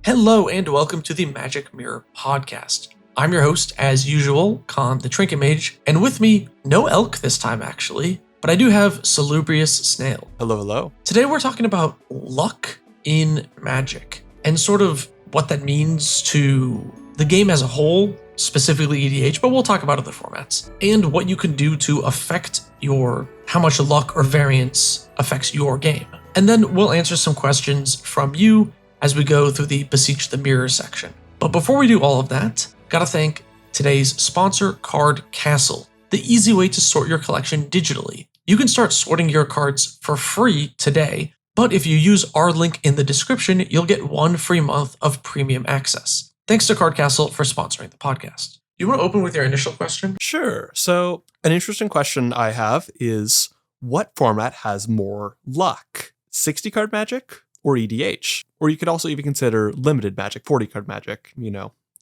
Hello and welcome to the Magic Mirror Podcast. I'm your host, as usual, Khan the Trinket Mage, and with me, no elk this time actually, but I do have Salubrious Snail. Hello. Today we're talking about luck in Magic, and sort of what that means to the game as a whole, specifically EDH, but we'll talk about other formats, and what you can do to affect how much luck or variance affects your game. And then we'll answer some questions from you as we go through the Beseech the Mirror section. But before we do all of that, gotta thank today's sponsor, Card Castle, the easy way to sort your collection digitally. You can start sorting your cards for free today, but if you use our link in the description, you'll get 1 free month of premium access. Thanks to Card Castle for sponsoring the podcast. You want to open with your initial question? Sure. So an interesting question I have is, what format has more luck? 60 card Magic or EDH? Or you could also even consider limited Magic, 40 card Magic,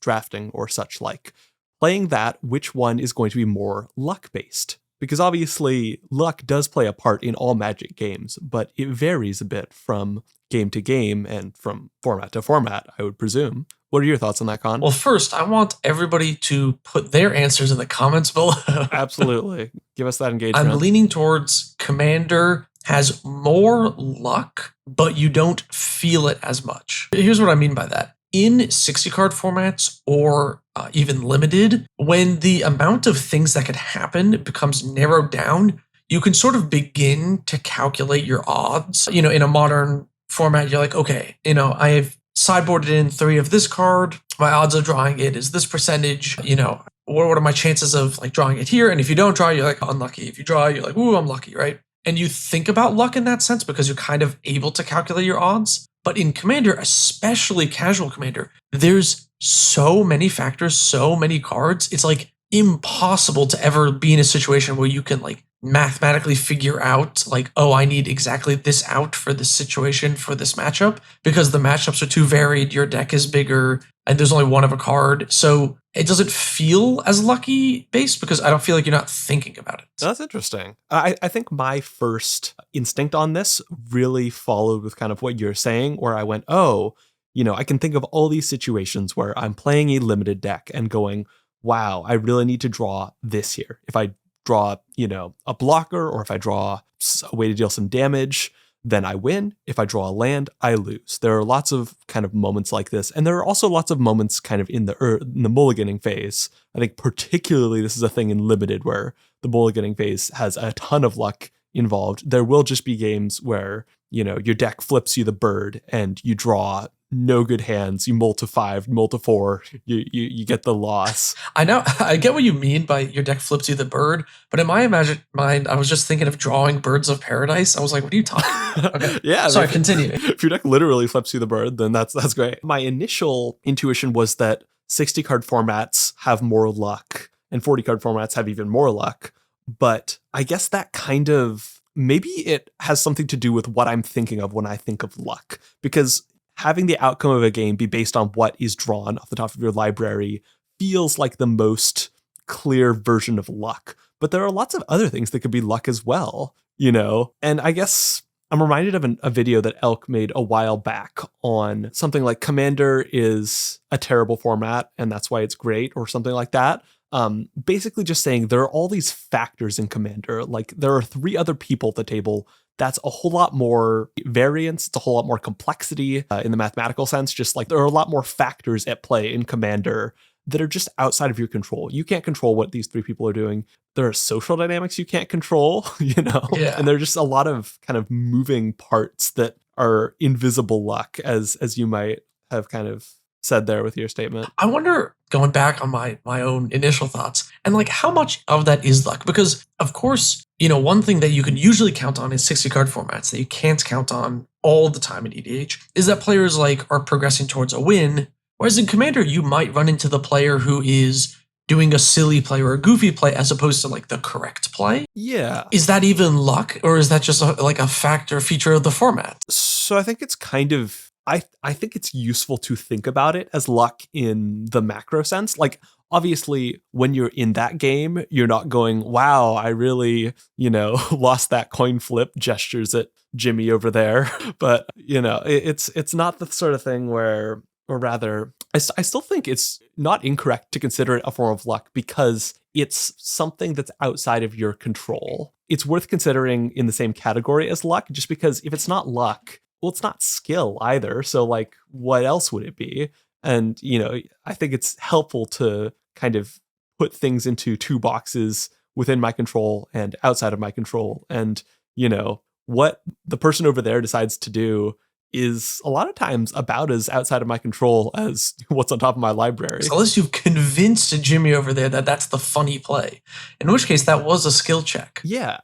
drafting or such like. Playing that, which one is going to be more luck based? Because obviously luck does play a part in all Magic games, but it varies a bit from game to game and from format to format, I would presume. What are your thoughts on that, Con? Well, first, I want everybody to put their answers in the comments below. Absolutely. Give us that engagement. I'm leaning towards Commander has more luck, but you don't feel it as much. Here's what I mean by that. In 60 card formats or even limited, when the amount of things that could happen becomes narrowed down, you can sort of begin to calculate your odds. In a modern format, you're like, okay, I have sideboarded in 3 of this card. My odds of drawing it is this percentage. What are my chances of drawing it here? And if you don't draw, you're like unlucky. If you draw, you're like, ooh, I'm lucky, right? And you think about luck in that sense because you're kind of able to calculate your odds. But in Commander, especially casual Commander, there's so many factors, so many cards. It's impossible to ever be in a situation where you can mathematically figure out I need exactly this out for this situation for this matchup, because the matchups are too varied, your deck is bigger, and there's only one of a card. So it doesn't feel as lucky based because I don't feel like you're not thinking about it. That's interesting. I think my first instinct on this really followed with kind of what you're saying, where I went, I can think of all these situations where I'm playing a limited deck and going, wow, I really need to draw this here. If I draw, a blocker, or if I draw a way to deal some damage, then I win. If I draw a land, I lose. There are lots of kind of moments like this. And there are also lots of moments kind of in the mulliganing phase. I think particularly this is a thing in limited where the mulliganing phase has a ton of luck involved. There will just be games where, your deck flips you the bird and you draw no good hands, you mull to 5, mull to 4, you get the loss. I know, I get what you mean by your deck flips you the bird, but in my mind, I was just thinking of drawing Birds of Paradise. I was like, what are you talking about? Okay. Yeah. Sorry, continue. If your deck literally flips you the bird, then that's great. My initial intuition was that 60 card formats have more luck and 40 card formats have even more luck, but I guess that kind of, maybe it has something to do with what I'm thinking of when I think of luck, because having the outcome of a game be based on what is drawn off the top of your library feels like the most clear version of luck. But there are lots of other things that could be luck as well, And I guess I'm reminded of a video that Elk made a while back on something like Commander is a terrible format and that's why it's great, or something like that. Basically just saying there are all these factors in Commander. There are 3 other people at the table. That's a whole lot more variance. It's a whole lot more complexity in the mathematical sense. Just there are a lot more factors at play in Commander that are just outside of your control. You can't control what these 3 people are doing. There are social dynamics you can't control, Yeah. And there are just a lot of kind of moving parts that are invisible luck, as you might have kind of said there with your statement. I wonder, going back on my own initial thoughts, and how much of that is luck? Because of course, one thing that you can usually count on in 60 card formats that you can't count on all the time in EDH is that players are progressing towards a win. Whereas in Commander, you might run into the player who is doing a silly play or a goofy play as opposed to the correct play. Yeah. Is that even luck, or is that just a feature of the format? So I think it's kind of, I think it's useful to think about it as luck in the macro sense. Obviously, when you're in that game, you're not going, wow, I really, lost that coin flip, gestures at Jimmy over there. But, it's not the sort of thing where or rather, I still think it's not incorrect to consider it a form of luck because it's something that's outside of your control. It's worth considering in the same category as luck, just because if it's not luck, well, it's not skill either. So, like, what else would it be? And, I think it's helpful to kind of put things into two boxes within my control and outside of my control. And, what the person over there decides to do is a lot of times about as outside of my control as what's on top of my library. So unless you've convinced Jimmy over there that that's the funny play, in which case that was a skill check. Yeah,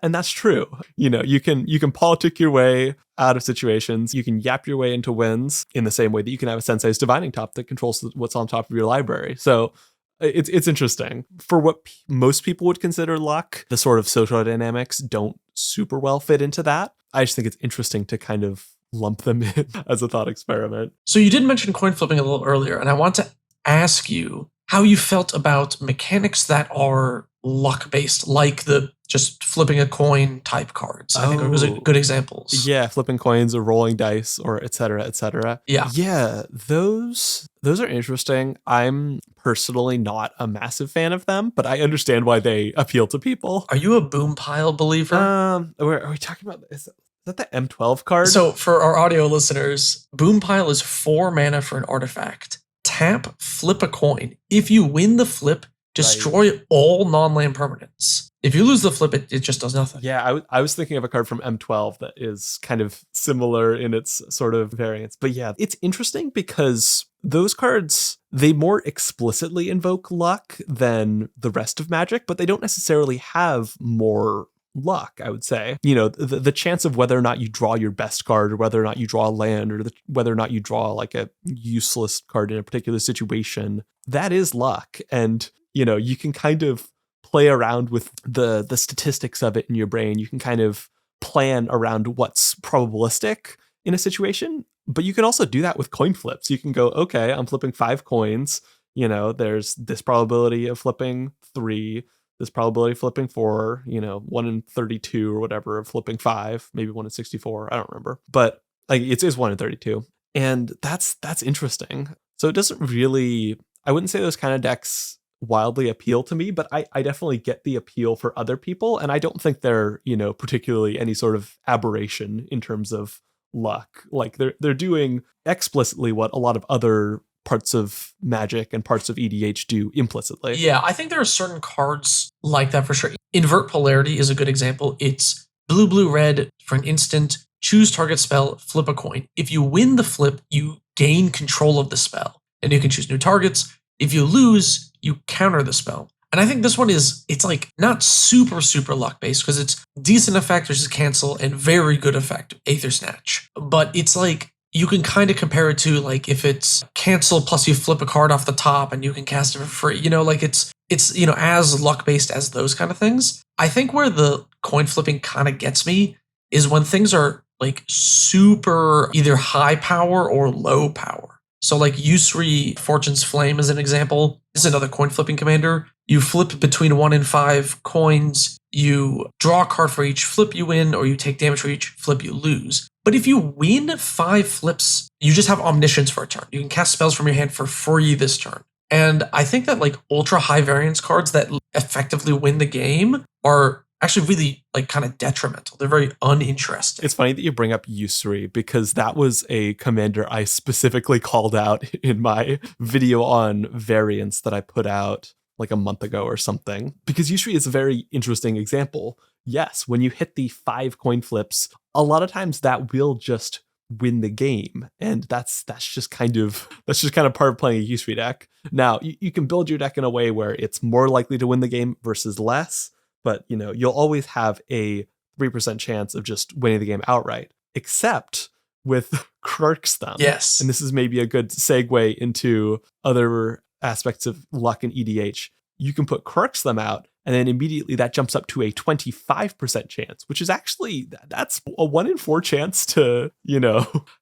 and that's true. You can politic your way out of situations. You can yap your way into wins in the same way that you can have a Sensei's Divining Top that controls what's on top of your library. So it's interesting. For what most people would consider luck, the sort of social dynamics don't super well fit into that. I just think it's interesting to kind of lump them in as a thought experiment. So you did mention coin flipping a little earlier, and I want to ask you how you felt about mechanics that are luck based, like the just flipping a coin type cards. I think those are good examples. Yeah, flipping coins or rolling dice or et cetera, et cetera. Yeah, those are interesting. I'm personally not a massive fan of them, but I understand why they appeal to people. Are you a boom pile believer? Are we talking about this? Is that the M12 card? So for our audio listeners, boom pile is 4 mana for an artifact. Tap, flip a coin. If you win the flip, destroy all non-land permanents. If you lose the flip, it just does nothing. Yeah, I was thinking of a card from M12 that is kind of similar in its sort of variance. But yeah, it's interesting because those cards, they more explicitly invoke luck than the rest of Magic, but they don't necessarily have more luck, I would say. The chance of whether or not you draw your best card or whether or not you draw a land or whether or not you draw like a useless card in a particular situation, that is luck. And, you can kind of play around with the statistics of it in your brain. You can kind of plan around what's probabilistic in a situation, but you can also do that with coin flips. You can go, okay, I'm flipping 5 coins. There's this probability of flipping 3, this probability of flipping 4, 1 in 32 or whatever of flipping 5, maybe 1 in 64. I don't remember, but like it is 1 in 32. And that's interesting. So it doesn't really, I wouldn't say those kind of decks wildly appeal to me, but I definitely get the appeal for other people. And I don't think they're, particularly any sort of aberration in terms of luck. Like they're doing explicitly what a lot of other parts of Magic and parts of EDH do implicitly. Yeah, I think there are certain cards like that for sure. Invert Polarity is a good example. It's blue, blue, red for an instant, choose target spell, flip a coin. If you win the flip, you gain control of the spell, and you can choose new targets. If you lose, you counter the spell. And I think this one it's like not super, super luck based because it's decent effect, which is cancel, and very good effect, Aether Snatch. But it's like, you can kind of compare it to like if it's cancel plus you flip a card off the top and you can cast it for free. It's as luck based as those kind of things. I think where the coin flipping kind of gets me is when things are like super either high power or low power. So like Yusri Fortune's Flame is an example. This is another coin flipping commander. You flip between 1 and 5 coins. You draw a card for each flip you win, or you take damage for each flip you lose. But if you win 5 flips, you just have Omniscience for a turn. You can cast spells from your hand for free this turn. And I think that like ultra high variance cards that effectively win the game are actually really like kind of detrimental. They're very uninteresting. It's funny that you bring up Yusri because that was a commander I specifically called out in my video on variance that I put out like a month ago or something, because Yusri is a very interesting example. Yes, when you hit the 5 coin flips, a lot of times that will just win the game, and that's just kind of part of playing a Yusri deck. Now, you can build your deck in a way where it's more likely to win the game versus less, but you'll always have a 3% chance of just winning the game outright, except with Krark's Thumb. Yes. And this is maybe a good segue into other aspects of luck in EDH. You can put Krark's Thumb out, and then immediately that jumps up to a 25% chance, which is actually, that's a 1 in 4 chance to,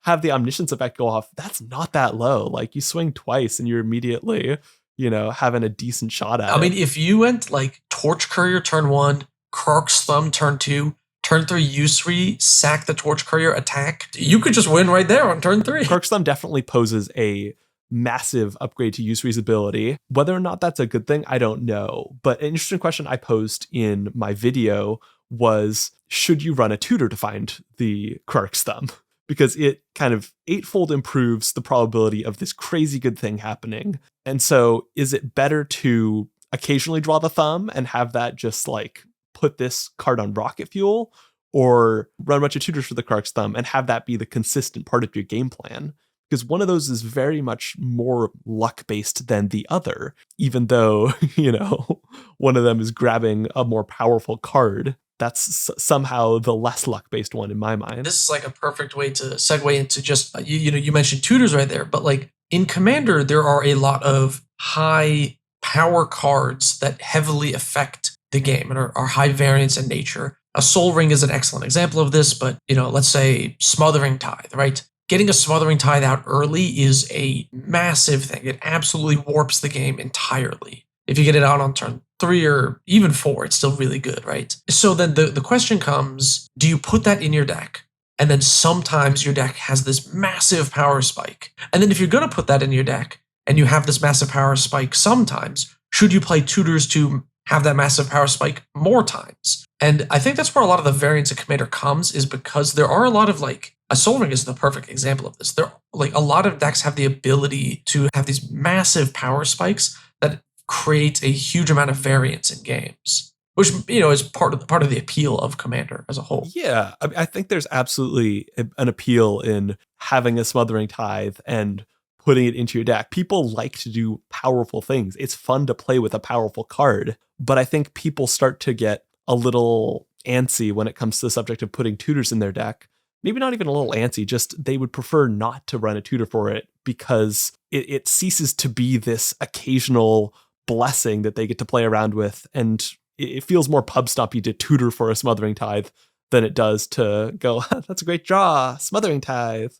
have the Omniscience effect go off. That's not that low. Like you swing twice and you're immediately, having a decent shot at it. I mean, if you went like Torch Courier turn 1, Krark's Thumb turn 2, turn 3 usury, sack the Torch Courier, attack. You could just win right there on turn 3. Krark's Thumb definitely poses a massive upgrade to Usury's ability. Whether or not that's a good thing, I don't know. But an interesting question I posed in my video was, should you run a tutor to find the Krark's Thumb? Because it kind of eightfold improves the probability of this crazy good thing happening. And so is it better to occasionally draw the thumb and have that just like put this card on rocket fuel, or run a bunch of tutors for the Krark's Thumb and have that be the consistent part of your game plan? Because one of those is very much more luck-based than the other, even though, one of them is grabbing a more powerful card. That's somehow the less luck-based one in my mind. This is like a perfect way to segue into just, you mentioned tutors right there, but like in Commander, there are a lot of high power cards that heavily affect the game and are high variance in nature. A Soul Ring is an excellent example of this, but, let's say Smothering Tithe, right? Getting a Smothering Tithe out early is a massive thing. It absolutely warps the game entirely. If you get it out on turn 3 or even 4, it's still really good, right? So then the question comes, do you put that in your deck? And then sometimes your deck has this massive power spike. And then if you're going to put that in your deck and you have this massive power spike sometimes, should you play tutors to have that massive power spike more times? And I think that's where a lot of the variance in Commander comes, is because there are a lot of a Soul Ring is the perfect example of this. There, a lot of decks have the ability to have these massive power spikes that create a huge amount of variance in games, which is part of the appeal of Commander as a whole. Yeah, I think there's absolutely an appeal in having a Smothering Tithe and putting it into your deck. People like to do powerful things. It's fun to play with a powerful card, but I think people start to get a little antsy when it comes to the subject of putting tutors in their deck. Maybe not even a little antsy, just they would prefer not to run a tutor for it because it ceases to be this occasional blessing that they get to play around with. And it feels more pub stompy to tutor for a Smothering Tithe than it does to go, that's a great draw, Smothering Tithe.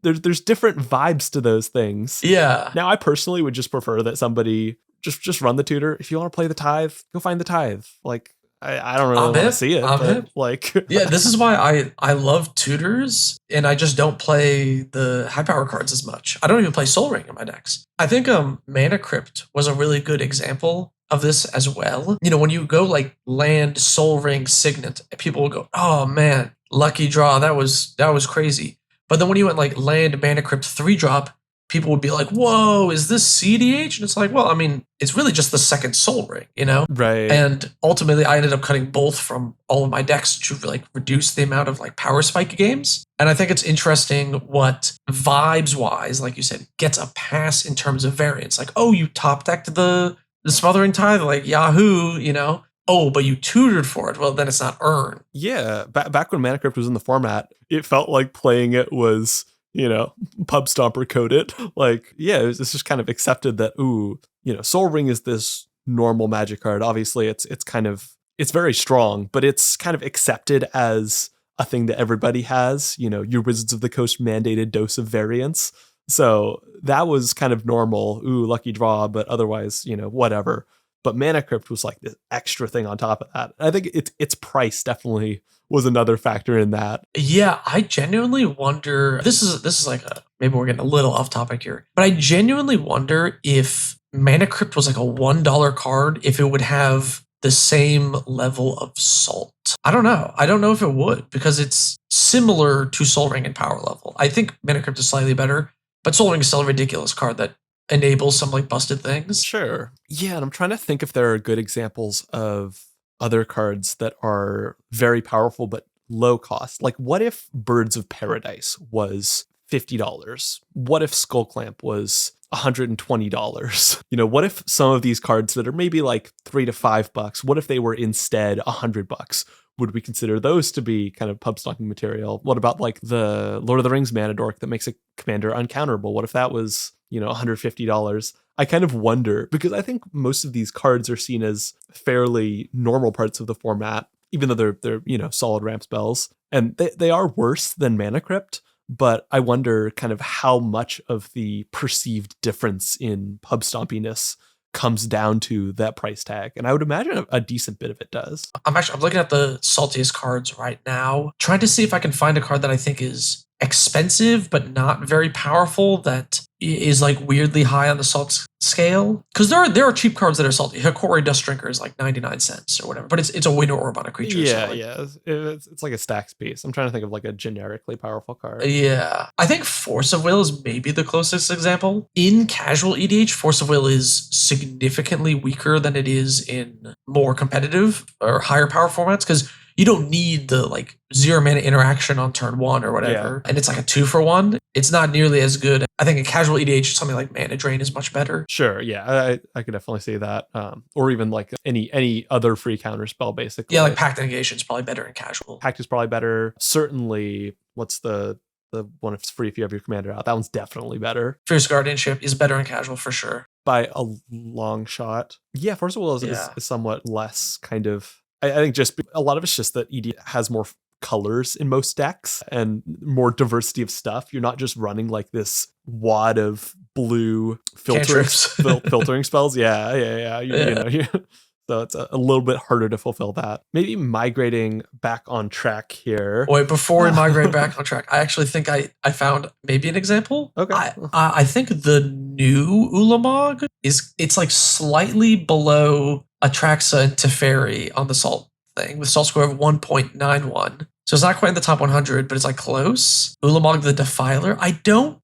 There's different vibes to those things. Yeah. Now, I personally would just prefer that somebody just run the tutor. If you want to play the Tithe, go find the Tithe. I don't really want to see it. Yeah, this is why I love tutors, and I just don't play the high power cards as much. I don't even play Soul Ring in my decks. I think Mana Crypt was a really good example of this as well. When you go land, Soul Ring, Signet, people will go, oh man, lucky draw, that was crazy. But then when you went land, Mana Crypt 3-drop, people would be like, whoa, is this EDH? And it's like, well, I mean, it's really just the second Soul Ring, Right. And ultimately, I ended up cutting both from all of my decks to reduce the amount of power spike games. And I think it's interesting what vibes-wise, like you said, gets a pass in terms of variance. Oh, you top decked the Smothering Tithe, Yahoo, Oh, but you tutored for it. Well, then it's not earned. Yeah, back when Mana Crypt was in the format, it felt like playing it was pub stomper coded. It's just kind of accepted that, Soul Ring is this normal Magic card. Obviously, it's very strong, but it's kind of accepted as a thing that everybody has. Your Wizards of the Coast mandated dose of variance. So that was kind of normal. Ooh, lucky draw, but otherwise, whatever. But Mana Crypt was this extra thing on top of that. I think its price definitely was another factor in that. Yeah, I genuinely wonder. This is maybe we're getting a little off topic here, but I genuinely wonder if Mana Crypt was a $1 card, if it would have the same level of salt. I don't know. I don't know if it would, because it's similar to Soul Ring in power level. I think Mana Crypt is slightly better, but Soul Ring is still a ridiculous card that enables some busted things. Sure. Yeah, and I'm trying to think if there are good examples of other cards that are very powerful but low cost. What if Birds of Paradise was $50? What if Skull Clamp was $120? What if some of these cards that are maybe $3 to $5, what if they were instead $100? Would we consider those to be kind of pub stocking material? What about the Lord of the Rings Mana Dork that makes a commander uncounterable? What if that was, $150? I kind of wonder, because I think most of these cards are seen as fairly normal parts of the format, even though they're solid ramp spells. And they are worse than Mana Crypt, but I wonder kind of how much of the perceived difference in pub stompiness comes down to that price tag. And I would imagine a decent bit of it does. I'm looking at the saltiest cards right now, trying to see if I can find a card that I think is expensive but not very powerful that is like weirdly high on the salt scale. Because there are cheap cards that are salty. Hikori Dust Drinker is like 99 cents or whatever, but it's a win orb on a creature. Yeah. It's like a stacks piece. I'm trying to think of like a generically powerful card. Yeah. I think Force of Will is maybe the closest example. In casual EDH, Force of Will is significantly weaker than it is in more competitive or higher power formats because you don't need the like 0 mana interaction on turn 1 or whatever. Yeah. And it's like a 2-for-1. It's not nearly as good. I think in casual EDH, something like Mana Drain is much better. Sure, yeah, I could definitely see that. Or even like any other free counter spell, basically. Yeah, like Pact Negation is probably better in casual. Pact is probably better. Certainly, what's the one if it's free if you have your commander out? That one's definitely better. Fierce Guardianship is better in casual for sure. By a long shot. Yeah, Force of Will is somewhat less kind of... I think just a lot of it's just that ED has more colors in most decks and more diversity of stuff. You're not just running like this wad of blue filtering spells. Yeah. You know, so it's a little bit harder to fulfill that. Maybe migrating back on track here. Wait, before we migrate back on track, I actually think I found maybe an example. Okay. I think the new Ulamog it's like slightly below Atraxa and Teferi on the salt thing with salt score of 1.91. So it's not quite in the top 100, but it's like close. Ulamog the Defiler. I don't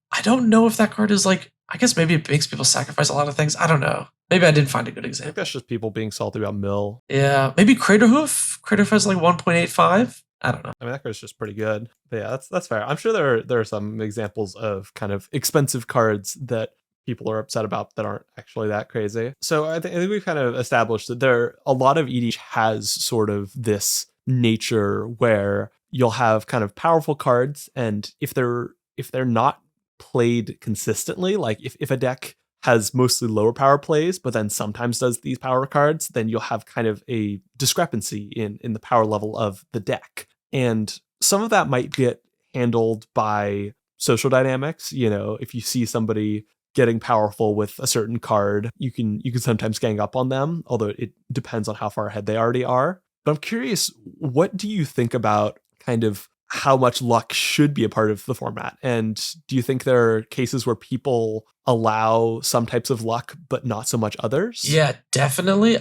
know if that card is like, I guess maybe it makes people sacrifice a lot of things. I don't know. Maybe I didn't find a good example. I think that's just people being salty about Mill. Yeah, maybe Craterhoof. Craterhoof has like 1.85. I don't know. I mean, that card's just pretty good. But yeah, that's fair. I'm sure there are some examples of kind of expensive cards that people are upset about that aren't actually that crazy. So I think we've kind of established that a lot of EDH has sort of this nature where you'll have kind of powerful cards, and if they're not played consistently, like if a deck has mostly lower power plays, but then sometimes does these power cards, then you'll have kind of a discrepancy in the power level of the deck. And some of that might get handled by social dynamics. You know, if you see somebody getting powerful with a certain card, you can sometimes gang up on them, although it depends on how far ahead they already are. But I'm curious, what do you think about kind of how much luck should be a part of the format? And do you think there are cases where people allow some types of luck, but not so much others? Yeah, definitely.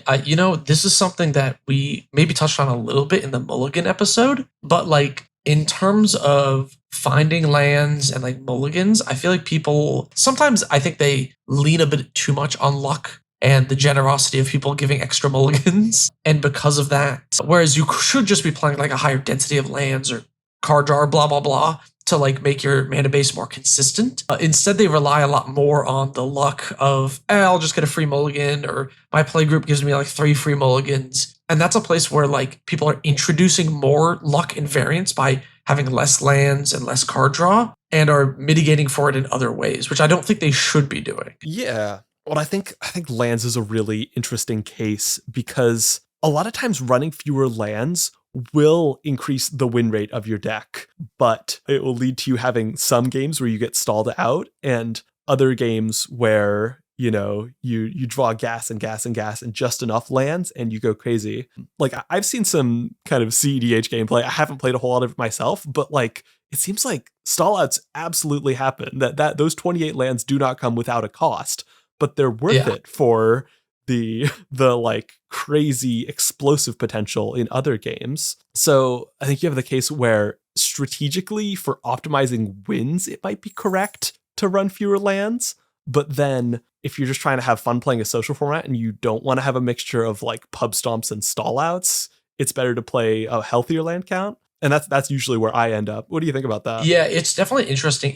This is something that we maybe touched on a little bit in the Mulligan episode, but like in terms of finding lands and like mulligans, I feel like people sometimes I think they lean a bit too much on luck and the generosity of people giving extra mulligans. And because of that, whereas you should just be playing like a higher density of lands or card draw, blah, blah, blah, to like make your mana base more consistent. Instead, they rely a lot more on the luck of, I'll just get a free mulligan, or my play group gives me like 3 free mulligans. And that's a place where like people are introducing more luck and variance by having less lands and less card draw and are mitigating for it in other ways, which I don't think they should be doing. Yeah. Well, I think lands is a really interesting case because a lot of times running fewer lands will increase the win rate of your deck, but it will lead to you having some games where you get stalled out and other games where, you know, you draw gas and gas and gas and just enough lands and you go crazy. Like I've seen some kind of CEDH gameplay. I haven't played a whole lot of it myself, but like it seems like stall outs absolutely happen. That those 28 lands do not come without a cost, but they're worth it for the like crazy explosive potential in other games. So I think you have the case where strategically for optimizing wins, it might be correct to run fewer lands. But then if you're just trying to have fun playing a social format and you don't want to have a mixture of like pub stomps and stall outs, it's better to play a healthier land count. And that's usually where I end up. What do you think about that? Yeah, it's definitely interesting.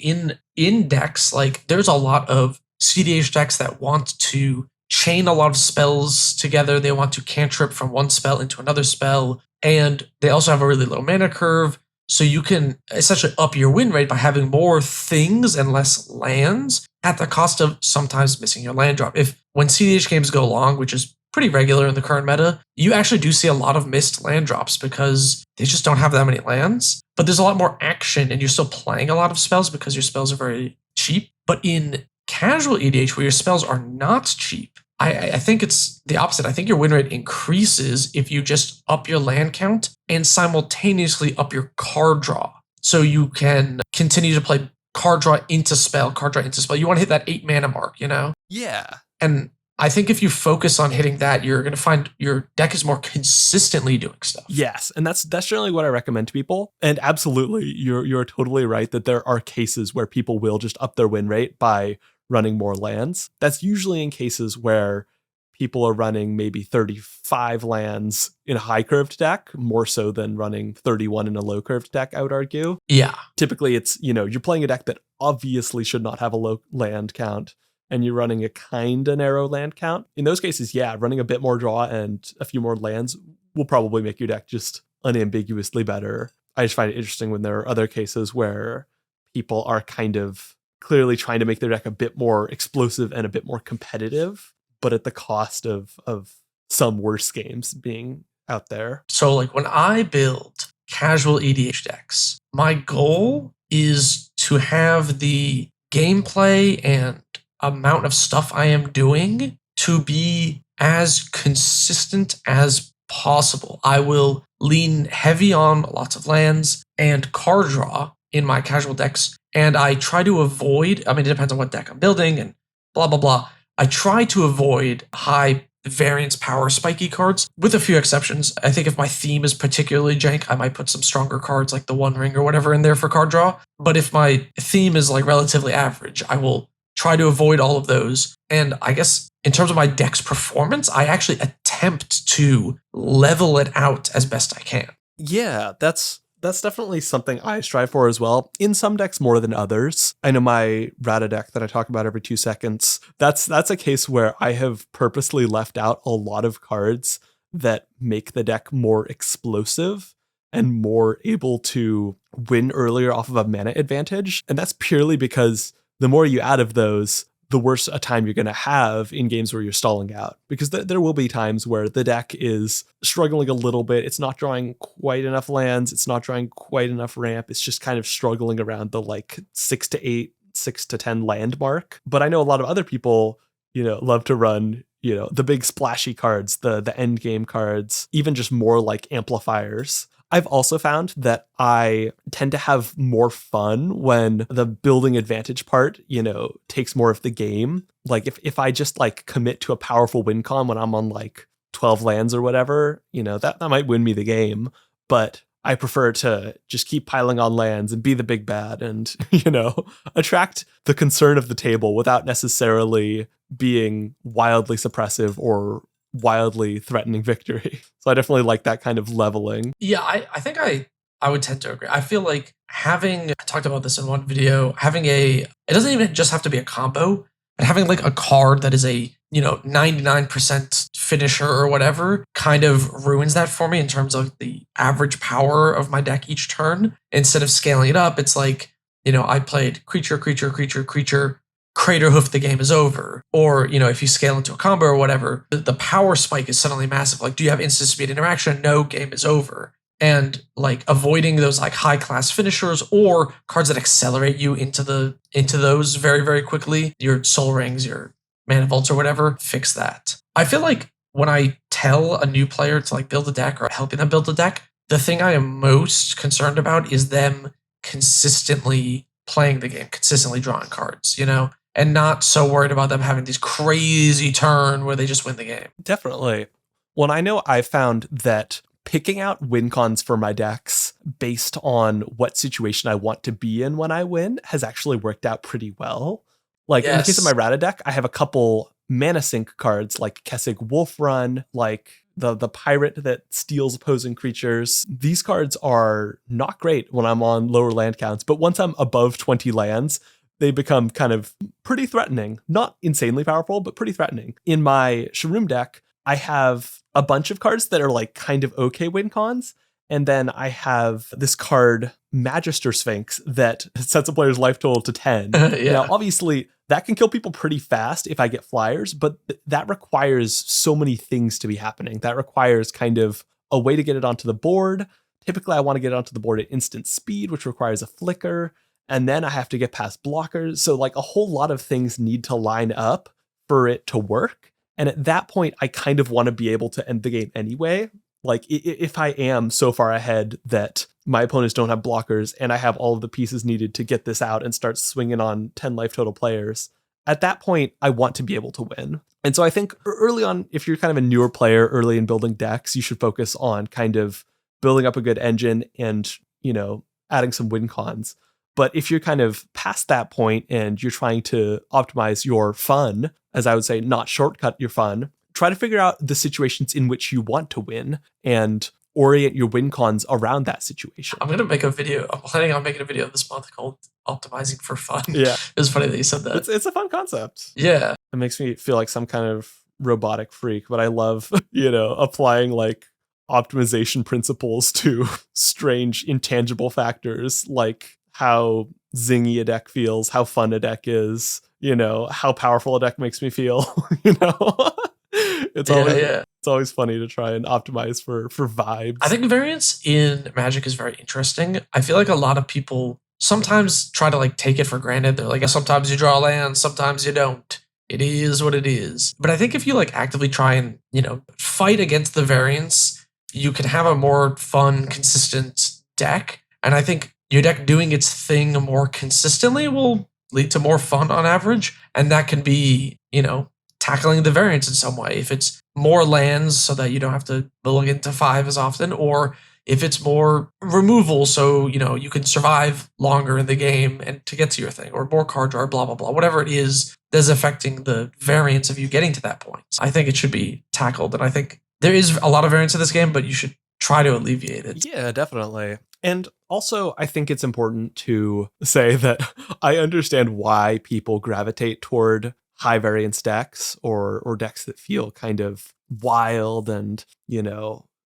In decks, like there's a lot of CDH decks that want to chain a lot of spells together. They want to cantrip from one spell into another spell. And they also have a really low mana curve. So you can essentially up your win rate by having more things and less lands at the cost of sometimes missing your land drop. When CDH games go long, which is pretty regular in the current meta, you actually do see a lot of missed land drops because they just don't have that many lands. But there's a lot more action and you're still playing a lot of spells because your spells are very cheap. But in casual EDH, where your spells are not cheap, I think it's the opposite. I think your win rate increases if you just up your land count and simultaneously up your card draw. So you can continue to play card draw into spell, card draw into spell. You want to hit that 8 mana mark, you know? Yeah. And I think if you focus on hitting that, you're going to find your deck is more consistently doing stuff. Yes, and that's generally what I recommend to people. And absolutely, you're totally right that there are cases where people will just up their win rate by running more lands. That's usually in cases where people are running maybe 35 lands in a high curved deck, more so than running 31 in a low curved deck, I would argue. Yeah. Typically it's, you're playing a deck that obviously should not have a low land count, and you're running a kind of narrow land count. In those cases, yeah, running a bit more draw and a few more lands will probably make your deck just unambiguously better. I just find it interesting when there are other cases where people are kind of clearly trying to make their deck a bit more explosive and a bit more competitive, but at the cost of some worse games being out there. So like when I build casual EDH decks, my goal is to have the gameplay and amount of stuff I am doing to be as consistent as possible. I will lean heavy on lots of lands and card draw in my casual decks, and I try to avoid, I mean, it depends on what deck I'm building and blah, blah, blah. I try to avoid high variance power spiky cards with a few exceptions. I think if my theme is particularly jank, I might put some stronger cards like the One Ring or whatever in there for card draw. But if my theme is like relatively average, I will try to avoid all of those. And I guess in terms of my deck's performance, I actually attempt to level it out as best I can. Yeah, that's definitely something I strive for as well. In some decks more than others. I know my Rata deck that I talk about every 2 seconds. That's a case where I have purposely left out a lot of cards that make the deck more explosive and more able to win earlier off of a mana advantage. And that's purely because the more you add of those, the worse a time you're going to have in games where you're stalling out. Because there will be times where the deck is struggling a little bit. It's not drawing quite enough lands. It's not drawing quite enough ramp. It's just kind of struggling around the like 6 to 8, 6 to 10 land mark. But I know a lot of other people, love to run, the big splashy cards, the end game cards, even just more like amplifiers. I've also found that I tend to have more fun when the building advantage part, takes more of the game. Like if I just like commit to a powerful win con when I'm on like 12 lands or whatever, that might win me the game. But I prefer to just keep piling on lands and be the big bad and, attract the concern of the table without necessarily being wildly suppressive or wildly threatening victory. So I definitely like that kind of leveling. Yeah, I think I would tend to agree. I feel like I talked about this in one video, it doesn't even just have to be a combo, but having like a card that is a, 99% finisher or whatever kind of ruins that for me in terms of the average power of my deck each turn. Instead of scaling it up, it's like, I played creature, Crater Hoof, the game is over. Or, if you scale into a combo or whatever, the power spike is suddenly massive. Like, do you have instant speed interaction? No, game is over. And like avoiding those like high class finishers or cards that accelerate you into those very, very quickly, your Soul Rings, your Mana Vaults or whatever, fix that. I feel like when I tell a new player to like build a deck or helping them build a deck, the thing I am most concerned about is them consistently playing the game, consistently drawing cards, and not so worried about them having these crazy turn where they just win the game. Definitely. Well, I know I found that picking out win cons for my decks based on what situation I want to be in when I win has actually worked out pretty well. Like in the case of my Rata deck, I have a couple mana sink cards like Kessig Wolf Run, like the pirate that steals opposing creatures. These cards are not great when I'm on lower land counts, but once I'm above 20 lands, they become kind of pretty threatening. Not insanely powerful, but pretty threatening. In my Shroom deck, I have a bunch of cards that are like kind of okay win cons. And then I have this card, Magister Sphinx, that sets a player's life total to 10. Yeah. Now, obviously, that can kill people pretty fast if I get flyers, but that requires so many things to be happening. That requires kind of a way to get it onto the board. Typically, I want to get it onto the board at instant speed, which requires a flicker. And then I have to get past blockers. So like a whole lot of things need to line up for it to work. And at that point, I kind of want to be able to end the game anyway. Like, if I am so far ahead that my opponents don't have blockers and I have all of the pieces needed to get this out and start swinging on 10 life total players, at that point, I want to be able to win. And so I think early on, if you're kind of a newer player early in building decks, you should focus on kind of building up a good engine and, adding some win cons. But if you're kind of past that point and you're trying to optimize your fun, as I would say, not shortcut your fun, try to figure out the situations in which you want to win and orient your win cons around that situation. I'm planning on making a video this month called Optimizing for Fun. Yeah. It was funny that you said that. It's a fun concept. Yeah. It makes me feel like some kind of robotic freak, but I love, applying like optimization principles to strange intangible factors like how zingy a deck feels, how fun a deck is, how powerful a deck makes me feel, It's always funny to try and optimize for vibes. I think variance in Magic is very interesting. I feel like a lot of people sometimes try to like take it for granted. They're like, sometimes you draw land, sometimes you don't. It is what it is. But I think if you like actively try and, fight against the variance, you can have a more fun, consistent deck. And I think your deck doing its thing more consistently will lead to more fun on average. And that can be, tackling the variance in some way. If it's more lands so that you don't have to build into 5 as often, or if it's more removal so, you can survive longer in the game and to get to your thing, or more card draw, blah, blah, blah, whatever it is that's affecting the variance of you getting to that point. I think it should be tackled. And I think there is a lot of variance in this game, but you should try to alleviate it. Yeah, definitely. And also, I think it's important to say that I understand why people gravitate toward high variance decks or decks that feel kind of wild and,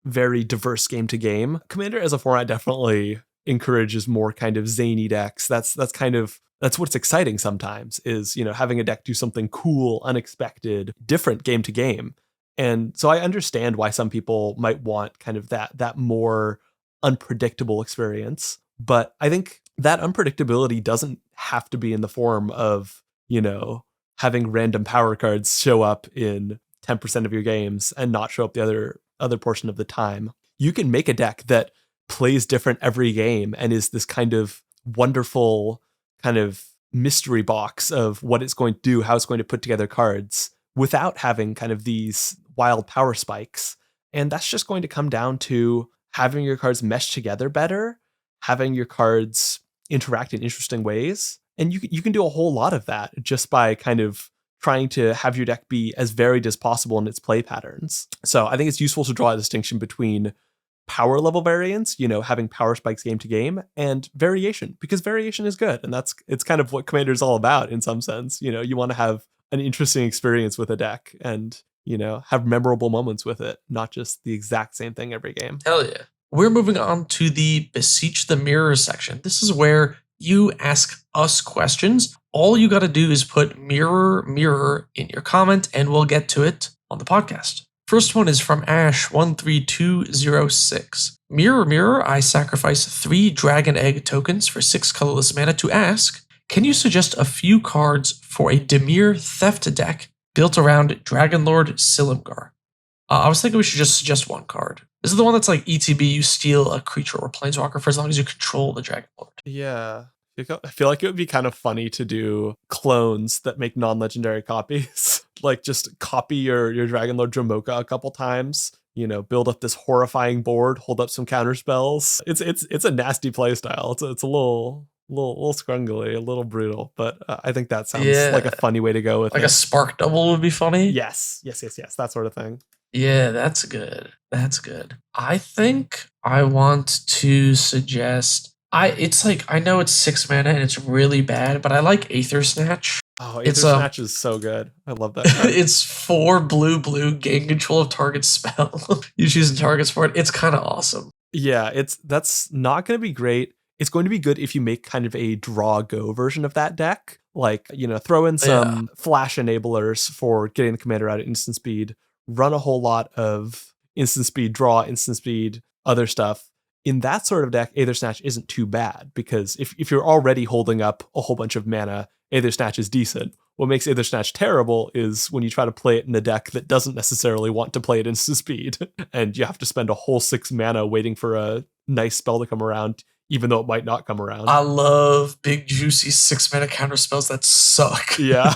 very diverse game to game. Commander as a format definitely encourages more kind of zany decks. That's what's exciting sometimes is, having a deck do something cool, unexpected, different game to game. And so I understand why some people might want kind of that more unpredictable experience. But I think that unpredictability doesn't have to be in the form of, having random power cards show up in 10% of your games and not show up the other portion of the time. You can make a deck that plays different every game and is this kind of wonderful kind of mystery box of what it's going to do, how it's going to put together cards without having kind of these wild power spikes. And that's just going to come down to having your cards mesh together better, having your cards interact in interesting ways. And you can do a whole lot of that just by kind of trying to have your deck be as varied as possible in its play patterns. So I think it's useful to draw a distinction between power level variance, having power spikes game to game, and variation, because variation is good. And it's kind of what Commander is all about in some sense. You want to have an interesting experience with a deck and, have memorable moments with it, not just the exact same thing every game. Hell yeah. We're moving on to the Beseech the Mirror section. This is where you ask us questions. All you got to do is put mirror, mirror in your comment, and we'll get to it on the podcast. First one is from Ash13206. Mirror, mirror, I sacrifice 3 dragon egg tokens for 6 colorless mana to ask, can you suggest a few cards for a Dimir theft deck built around Dragonlord Sylumar? I was thinking we should just suggest one card. This is the one that's like ETB, you steal a creature or planeswalker for as long as you control the Dragonlord. Yeah. I feel like it would be kind of funny to do clones that make non-legendary copies. Like just copy your Dragonlord Dromoka a couple times, build up this horrifying board, hold up some counter spells. It's a nasty play style. It's a little scrungly, a little brutal, but I think that sounds like a funny way to go with it. Like a spark double would be funny? Yes, that sort of thing. Yeah, that's good. I think I want to suggest... I know it's 6 mana and it's really bad, but I like Aether Snatch. Oh, Aether Snatch is so good. I love that card. It's 4 blue, gain control of target spell. You choose targets for it. It's kind of awesome. Yeah, that's not going to be great. It's going to be good if you make kind of a draw go version of that deck. Like, throw in some flash enablers for getting the commander out at instant speed, run a whole lot of instant speed draw, instant speed, other stuff. In that sort of deck, Aether Snatch isn't too bad because if you're already holding up a whole bunch of mana Aether Snatch is decent. What makes Aether Snatch terrible is when you try to play it in a deck that doesn't necessarily want to play it instant speed, and you have to spend a whole 6 mana waiting for a nice spell to come around, even though it might not come around. I love big, juicy 6-mana counter spells that suck. Yeah.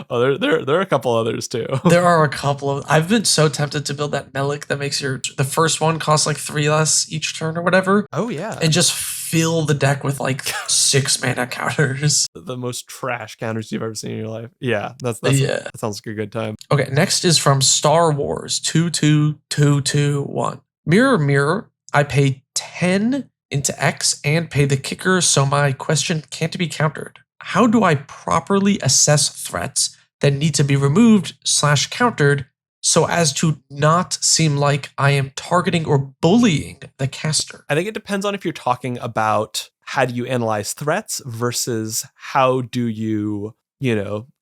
Oh, there are a couple others too. There are a couple of. I've been so tempted to build that Melik that makes the first one cost like 3 less each turn or whatever. Oh, yeah. And just fill the deck with like 6-mana counters. The most trash counters you've ever seen in your life. Yeah, that sounds like a good time. Okay, next is from Star Wars 22221. Mirror, mirror, I pay 10 into X and pay the kicker, so my question can't be countered. How do I properly assess threats that need to be removed/countered so as to not seem like I am targeting or bullying the caster? I think it depends on if you're talking about how do you analyze threats versus how do you,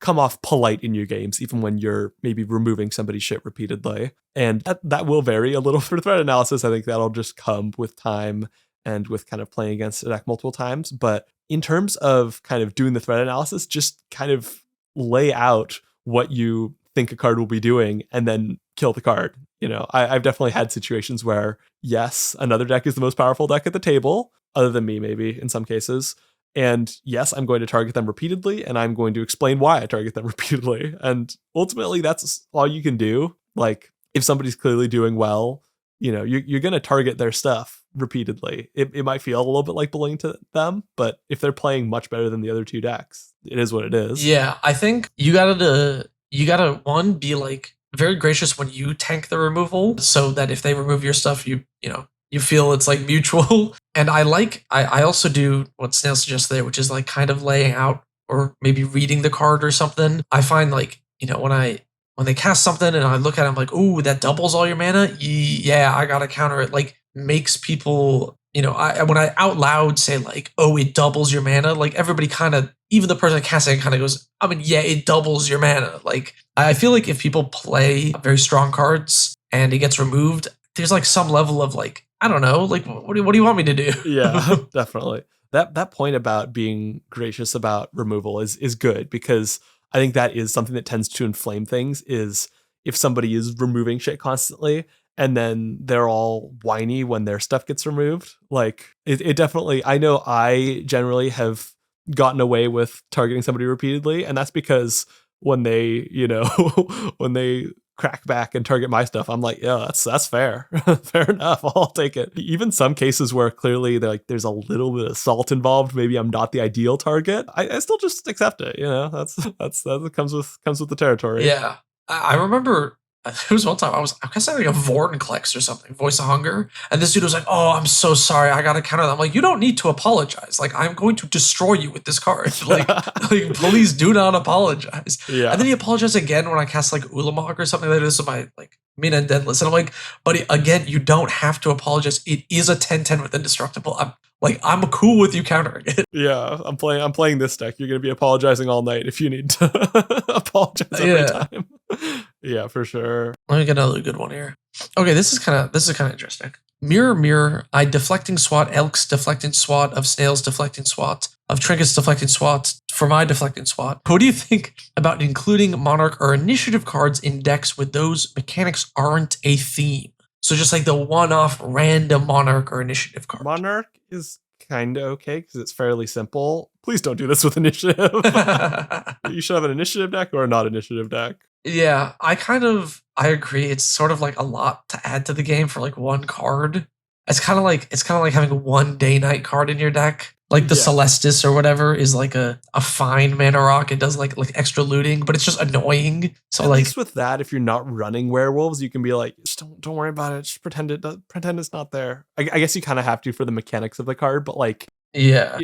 come off polite in your games, even when you're maybe removing somebody's shit repeatedly. And that will vary a little for threat analysis. I think that'll just come with time and with kind of playing against a deck multiple times. But in terms of kind of doing the threat analysis, just kind of lay out what you think a card will be doing and then kill the card. I've definitely had situations where, yes, another deck is the most powerful deck at the table, other than me maybe in some cases. And yes, I'm going to target them repeatedly, and I'm going to explain why I target them repeatedly. And ultimately, that's all you can do. Like, if somebody's clearly doing well, you're going to target their stuff repeatedly. It might feel a little bit like bullying to them, but if they're playing much better than the other two decks, it is what it is. Yeah, I think you gotta one, be like very gracious when you tank the removal, so that if they remove your stuff, you feel it's like mutual. And I also do what Snail suggests there, which is like kind of laying out or maybe reading the card or something. I find like, when they cast something and I look at it, I'm like, ooh, that doubles all your mana. Yeah, I gotta counter it. Like, makes people, when I out loud say like, oh, it doubles your mana, like everybody kind of, even the person casting kind of goes, I mean, yeah, it doubles your mana. Like, I feel like if people play very strong cards and it gets removed, there's like some level of like, I don't know, like, what do you want me to do? Yeah, definitely. That point about being gracious about removal is good, because I think that is something that tends to inflame things, is if somebody is removing shit constantly and then they're all whiny when their stuff gets removed. Like, it definitely, I know I generally have gotten away with targeting somebody repeatedly, and that's because when they, when they crack back and target my stuff, I'm like, yeah, that's fair. Fair enough. I'll take it. Even some cases where clearly there's a little bit of assault involved, maybe I'm not the ideal target, I still just accept it. That comes with the territory. Yeah. I remember there was one time I guess like a Vortenklex or something, Voice of Hunger, and this dude was like, oh, I'm so sorry, I gotta counter that. I'm like, you don't need to apologize. Like, I'm going to destroy you with this card. Like, please do not apologize. Yeah. And then he apologized again when I cast like Ulamog or something like this on my like main and deadlist. And I'm like, buddy, again, you don't have to apologize. It is a 10/10 with Indestructible. I'm cool with you countering it. Yeah, I'm playing this deck. You're gonna be apologizing all night if you need to apologize every time. Yeah, for sure. Let me get another good one here. Okay, this is kind of interesting. Mirror, mirror, I deflecting swat, Elk's deflecting swat, of Snail's deflecting swat, of Trinket's deflecting swat, for my deflecting swat. What do you think about including Monarch or initiative cards in decks with those mechanics aren't a theme? So just like the one-off random Monarch or initiative card. Monarch is kind of okay because it's fairly simple. Please don't do this with initiative. You should have an initiative deck or a not initiative deck. Yeah, I agree. It's sort of like a lot to add to the game for like one card. It's kind of like having one day-night card in your deck. Like the Celestis or whatever is like a fine mana rock. It does like extra looting, but it's just annoying. So at like, least with that, if you're not running werewolves, you can be like, just don't worry about it. Just pretend it's not there. I guess you kind of have to for the mechanics of the card, but like, yeah,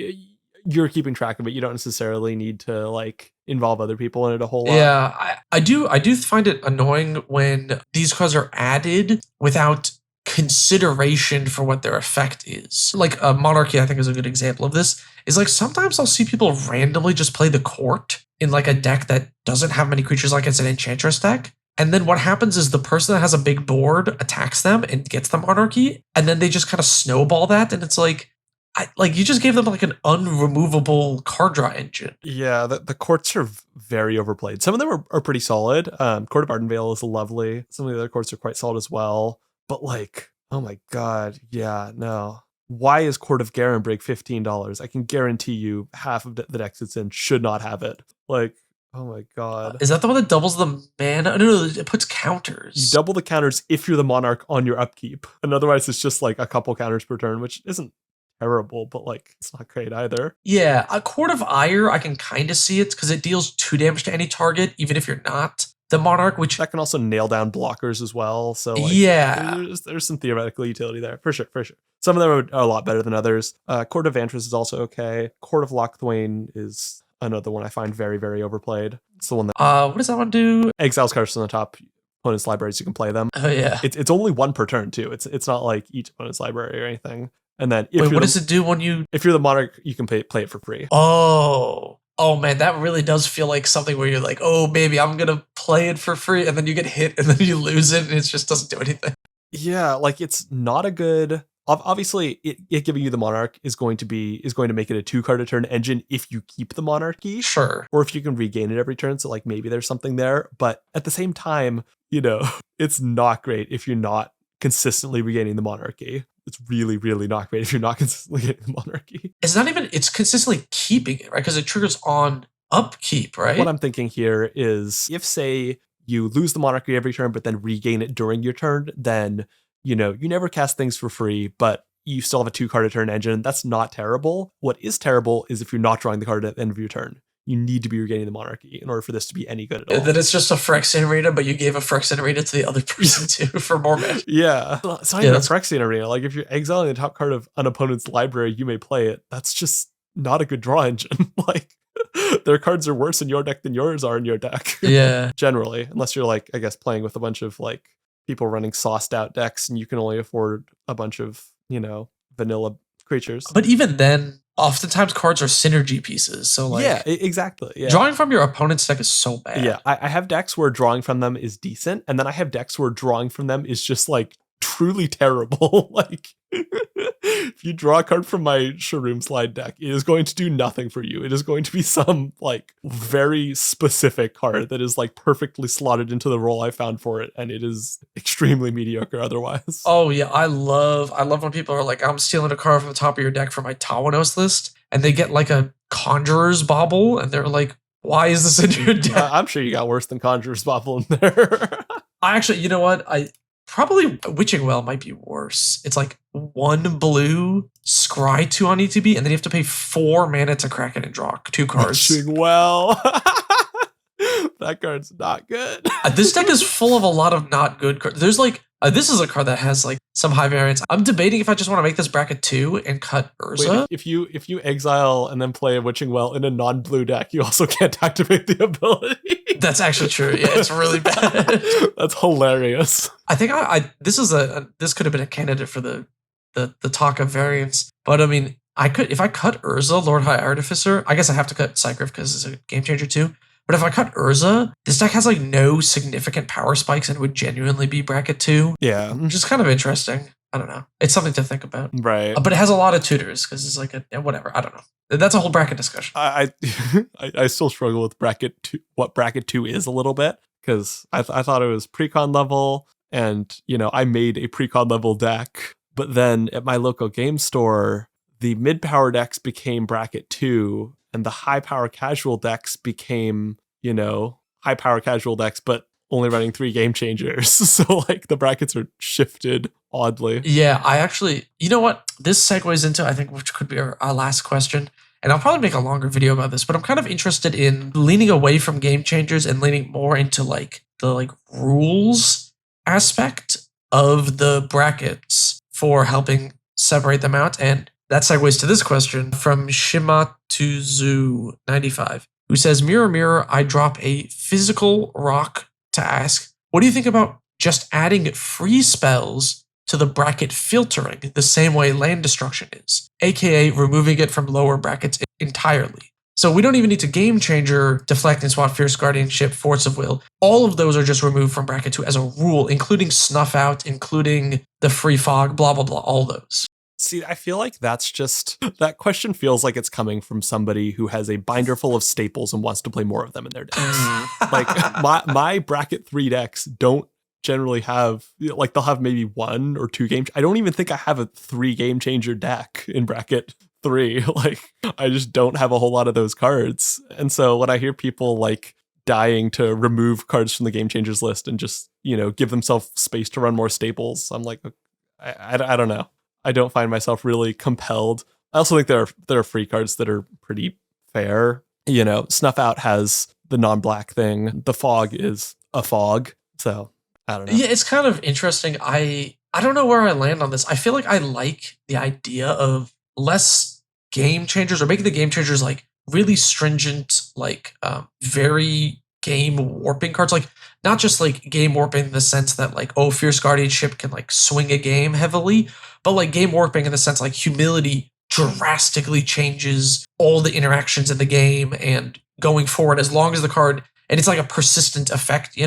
you're keeping track of it. You don't necessarily need to like involve other people in it a whole lot. Yeah, I do find it annoying when these cards are added without consideration for what their effect is. Like Monarchy, I think, is a good example of this. Is like sometimes I'll see people randomly just play the court in like a deck that doesn't have many creatures, like it's an Enchantress deck. And then what happens is the person that has a big board attacks them and gets the Monarchy, and then they just kind of snowball that, and it's like, You just gave them like an unremovable card draw engine. Yeah, the courts are very overplayed. Some of them are pretty solid. Court of Ardenvale is lovely. Some of the other courts are quite solid as well. But like, oh my god, yeah, no. Why is Court of Garen break $15? I can guarantee you half of the decks it's in should not have it. Like, oh my god. Is that the one that doubles the mana? No, it puts counters. You double the counters if you're the Monarch on your upkeep. And otherwise it's just like a couple counters per turn, which isn't terrible, but like it's not great either. Yeah, a Court of Ire, I can kind of see it because it deals 2 damage to any target, even if you're not the Monarch, which that can also nail down blockers as well. So like, yeah, there's some theoretical utility there for sure. Some of them are a lot better than others. Court of Vantress is also okay. Court of Lochthwain is another one I find very, very overplayed. It's the one that what does that one do? exiles cards on the top opponent's libraries. You can play them. Oh yeah, it's only 1 per turn too. It's not like each opponent's library or anything. And then what does it do when you? If you're the Monarch, you can play it for free. Oh man, that really does feel like something where you're like, oh baby, I'm gonna play it for free, and then you get hit, and then you lose it, and it just doesn't do anything. Yeah, like it's not a good. Obviously, it giving you the Monarch is going to make it a 2-card a turn engine if you keep the Monarchy, sure, or if you can regain it every turn. So like maybe there's something there, but at the same time, it's not great if you're not consistently regaining the Monarchy. It's really, really not great if you're not consistently getting the Monarchy. It's consistently keeping it, right? Because it triggers on upkeep, right? What I'm thinking here is if, say, you lose the Monarchy every turn, but then regain it during your turn, then, you never cast things for free, but you still have a 2-card a turn engine. That's not terrible. What is terrible is if you're not drawing the card at the end of your turn. You need to be regaining the Monarchy in order for this to be any good at all. And then it's just a Phyrexian Arena, but you gave a Phyrexian Arena to the other person too for more mana. Yeah. It's not even a Phyrexian Arena. Like if you're exiling the top card of an opponent's library, you may play it. That's just not a good draw engine. Like their cards are worse in your deck than yours are in your deck. Yeah. Generally, unless you're like, I guess, playing with a bunch of like people running sauced out decks and you can only afford a bunch of, vanilla creatures. But even then, oftentimes cards are synergy pieces. So like, yeah, exactly. Yeah. Drawing from your opponent's deck is so bad. Yeah, I have decks where drawing from them is decent, and then I have decks where drawing from them is just like truly terrible. Like if you draw a card from my Shroom Slide deck, it is going to do nothing for you. It is going to be some like very specific card that is like perfectly slotted into the role I found for it, and it is extremely mediocre otherwise. Oh yeah, I love when people are like, I'm stealing a card from the top of your deck for my Tawanos list, and they get like a Conjurer's Bauble, and they're like, why is this in your deck? I'm sure you got worse than Conjurer's Bauble in there. I actually, you know what? Probably Witching Well might be worse. It's like 1 blue, scry 2 on ETB, and then you have to pay 4 mana to crack it and draw 2 cards. Witching Well. That card's not good. This deck is full of a lot of not good cards. There's like, this is a card that has like some high variance. I'm debating if I just want to make this bracket 2 and cut Urza. Wait, if you exile and then play a Witching Well in a non-blue deck, you also can't activate the ability. That's actually true. Yeah, it's really bad. That's hilarious. I think this could have been a candidate for the talk of variance. But I mean, if I cut Urza, Lord High Artificer, I guess I have to cut Cycryph because it's a game changer too. But if I cut Urza, this deck has like no significant power spikes and would genuinely be bracket 2. Yeah. Which is kind of interesting. I don't know. It's something to think about. Right. But it has a lot of tutors because it's like whatever. I don't know. That's a whole bracket discussion. I still struggle with bracket 2, what bracket 2 is a little bit, because I thought it was precon level, and I made a precon level deck, but then at my local game store, the mid power decks became bracket 2, and the high power casual decks became high power casual decks, but only running 3 game changers. So like the brackets are shifted oddly. Yeah, I actually, you know what? This segues into, I think, which could be our last question. And I'll probably make a longer video about this, but I'm kind of interested in leaning away from game changers and leaning more into like the like rules aspect of the brackets for helping separate them out. And that segues to this question from Shimatuzu95, who says, Mirror, mirror, I drop a physical rock to ask, what do you think about just adding free spells to the bracket filtering the same way land destruction is, aka removing it from lower brackets entirely? So we don't even need to game changer, deflect and swat, fierce guardianship, force of will. All of those are just removed from bracket 2 as a rule, including snuff out, including the free fog, blah, blah, blah, all those. See, I feel like that's just, that question feels like it's coming from somebody who has a binder full of staples and wants to play more of them in their decks. Like my bracket 3 decks don't generally have, like, they'll have maybe 1 or 2 games. I don't even think I have a 3 game changer deck in bracket 3. Like, I just don't have a whole lot of those cards. And so when I hear people like dying to remove cards from the game changers list and just, give themselves space to run more staples, I'm like, I don't know. I don't find myself really compelled. I also think there are free cards that are pretty fair. Snuff Out has the non-black thing. The Fog is a fog. So I don't know. Yeah, it's kind of interesting. I don't know where I land on this. I feel like I like the idea of less game changers, or making the game changers like really stringent, like very game warping cards. Like, not just like game warping in the sense that like, oh, Fierce Guardianship can like swing a game heavily, but like game warping in the sense like Humility drastically changes all the interactions in the game and going forward, as long as the card, and it's like a persistent effect,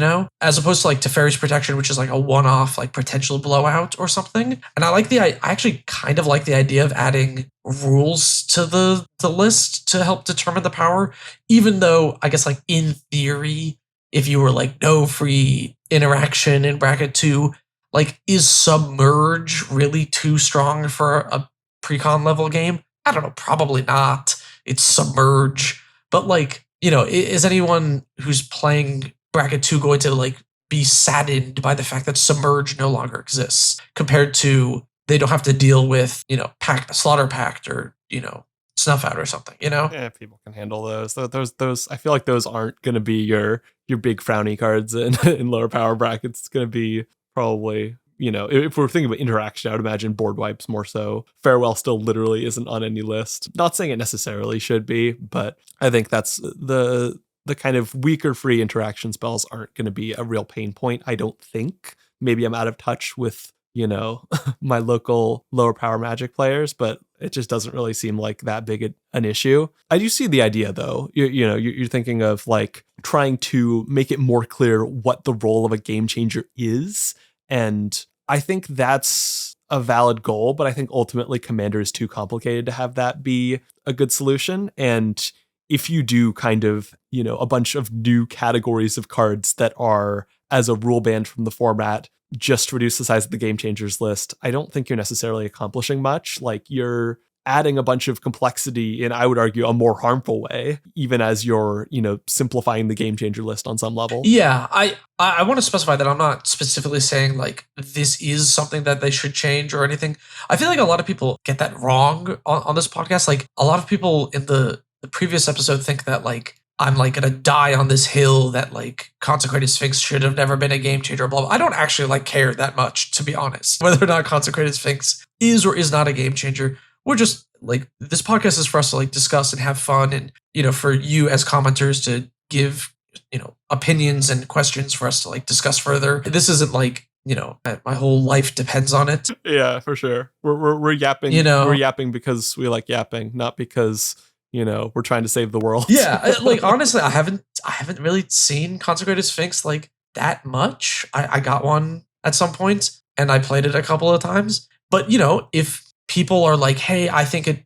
as opposed to like Teferi's Protection, which is like a one-off like potential blowout or something. And I actually kind of like the idea of adding rules to the list to help determine the power, even though I guess like in theory, if you were like no free interaction in bracket 2, like, is Submerge really too strong for a precon level game? I don't know, probably not. It's Submerge. But like, is anyone who's playing bracket 2 going to like be saddened by the fact that Submerge no longer exists, compared to they don't have to deal with, Slaughter Pact or, Snuff Out or something, Yeah, people can handle those. Those I feel like those aren't going to be your big frowny cards in lower power brackets. It's going to be probably, if we're thinking about interaction, I would imagine Board Wipes more so. Farewell still literally isn't on any list. Not saying it necessarily should be, but I think that's the kind of weaker free interaction spells aren't going to be a real pain point, I don't think. Maybe I'm out of touch with, my local lower power Magic players, but it just doesn't really seem like that big an issue. I do see the idea, though. You're thinking of like trying to make it more clear what the role of a game changer is. And I think that's a valid goal, but I think ultimately Commander is too complicated to have that be a good solution. And if you do kind of, a bunch of new categories of cards that are as a rule band from the format, just reduce the size of the game changers list, I don't think you're necessarily accomplishing much. Like, you're adding a bunch of complexity in, I would argue, a more harmful way, even as you're, simplifying the game changer list on some level. Yeah, I want to specify that I'm not specifically saying like this is something that they should change or anything. I feel like a lot of people get that wrong on this podcast. Like, a lot of people in the previous episode think that like I'm like gonna die on this hill that like Consecrated Sphinx should have never been a game changer, blah, blah. I don't actually like care that much, to be honest, whether or not Consecrated Sphinx is or is not a game changer. We're just like, this podcast is for us to like discuss and have fun, and for you as commenters to give opinions and questions for us to like discuss further. This isn't like my whole life depends on it. Yeah, for sure. We're yapping. We're yapping because we like yapping, not because we're trying to save the world. Yeah, like honestly, I haven't really seen Consecrated Sphinx like that much. I got one at some point and I played it a couple of times. But if people are like, hey, I think it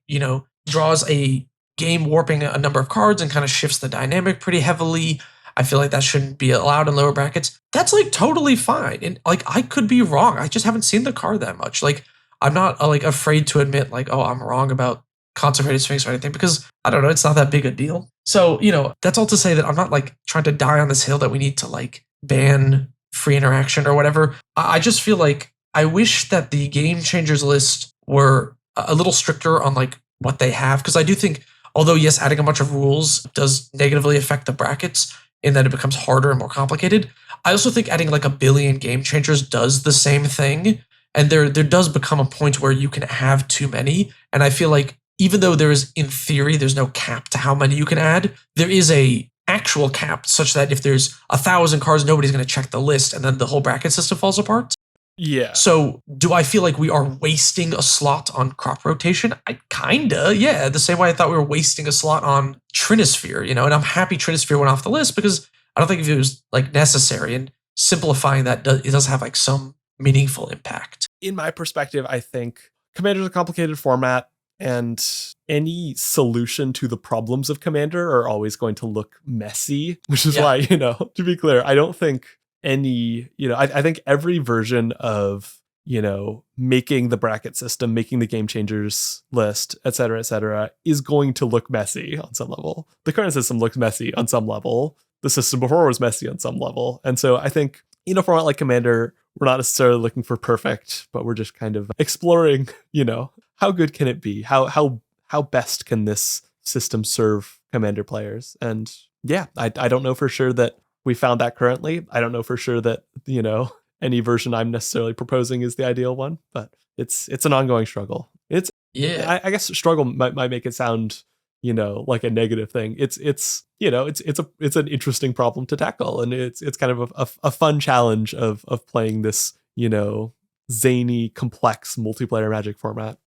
draws a game warping a number of cards and kind of shifts the dynamic pretty heavily, I feel like that shouldn't be allowed in lower brackets. That's like totally fine. And like, I could be wrong. I just haven't seen the card that much. Like, I'm not like afraid to admit like, oh, I'm wrong about Consecrated Sphinx or anything, because I don't know, it's not that big a deal. So, that's all to say that I'm not like trying to die on this hill that we need to like ban free interaction or whatever. I just feel like I wish that the game changers list were a little stricter on like what they have, because I do think, although yes, adding a bunch of rules does negatively affect the brackets in that it becomes harder and more complicated, I also think adding like a billion game changers does the same thing. And there does become a point where you can have too many. And I feel like even though there is, in theory, there's no cap to how many you can add, there is a actual cap such that if there's 1,000 cards, nobody's going to check the list, and then the whole bracket system falls apart. Yeah. So do I feel like we are wasting a slot on crop rotation? I kinda, yeah. The same way I thought we were wasting a slot on Trinisphere, and I'm happy Trinisphere went off the list because I don't think if it was like necessary, and simplifying that it does have like some meaningful impact. In my perspective, I think Commander's a complicated format, and any solution to the problems of Commander are always going to look messy, which is why, to be clear, I don't think any, I think every version of, making the bracket system, making the game changers list, et cetera, is going to look messy on some level. The current system looks messy on some level. The system before was messy on some level. And so I think, in a format like Commander, we're not necessarily looking for perfect, but we're just kind of exploring, how good can it be? How best can this system serve Commander players? And yeah, I don't know for sure that we found that currently. I don't know for sure that, any version I'm necessarily proposing is the ideal one, but it's an ongoing struggle. I guess struggle might make it sound, like a negative thing. It's an interesting problem to tackle, and it's kind of a fun challenge of playing this, zany, complex multiplayer Magic format.